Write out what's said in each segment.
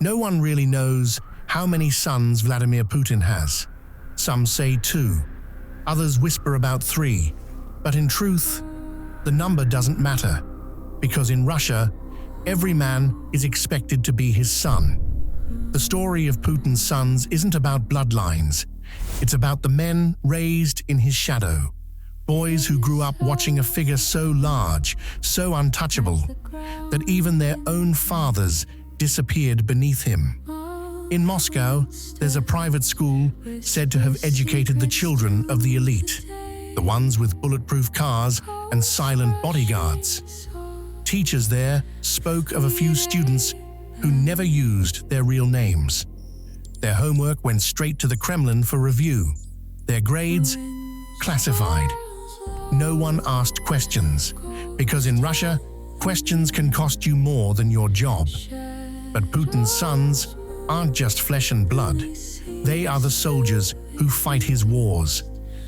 No one really knows how many sons Vladimir Putin has. Some say 2, others whisper about 3, but in truth, the number doesn't matter, because in Russia, every man is expected to be his son. The story of Putin's sons isn't about bloodlines, it's about the men raised in his shadow. Boys who grew up watching a figure so large, so untouchable, that even their own fathers disappeared beneath him. In Moscow, there's a private school said to have educated the children of the elite, the ones with bulletproof cars and silent bodyguards. Teachers there spoke of a few students who never used their real names. Their homework went straight to the Kremlin for review. Their grades classified. No one asked questions, because in Russia, questions can cost you more than your job. But Putin's sons aren't just flesh and blood. They are the soldiers who fight his wars,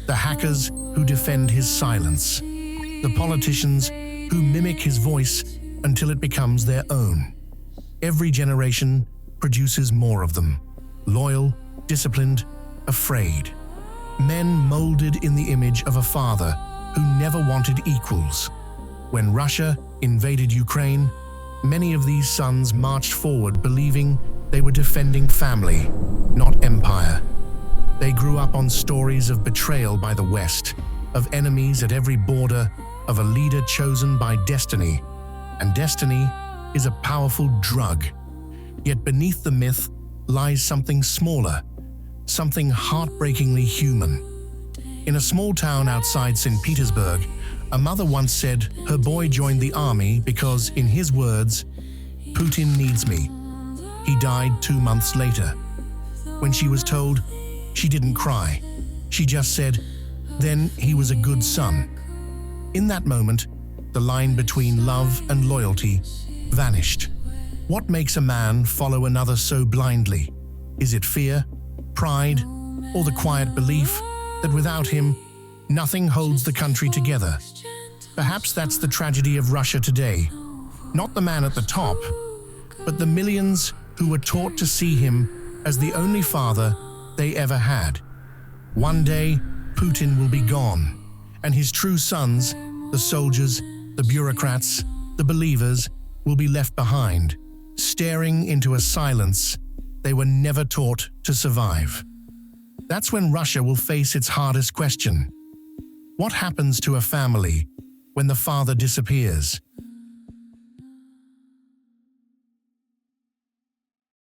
the hackers who defend his silence, the politicians who mimic his voice until it becomes their own. Every generation produces more of them, loyal, disciplined, afraid. Men molded in the image of a father who never wanted equals. When Russia invaded Ukraine, many of these sons marched forward believing they were defending family, not empire. They grew up on stories of betrayal by the West, of enemies at every border, of a leader chosen by destiny. And destiny is a powerful drug. Yet beneath the myth lies something smaller, something heartbreakingly human. In a small town outside St. Petersburg, a mother once said her boy joined the army because, in his words, "Putin needs me." He died 2 months later. When she was told, she didn't cry. She just said, "Then he was a good son." In that moment, the line between love and loyalty vanished. What makes a man follow another so blindly? Is it fear, pride, or the quiet belief that without him, nothing holds the country together? Perhaps that's the tragedy of Russia today. Not the man at the top, but the millions who were taught to see him as the only father they ever had. One day, Putin will be gone, and his true sons, the soldiers, the bureaucrats, the believers, will be left behind, staring into a silence they were never taught to survive. That's when Russia will face its hardest question. What happens to a family when the father disappears?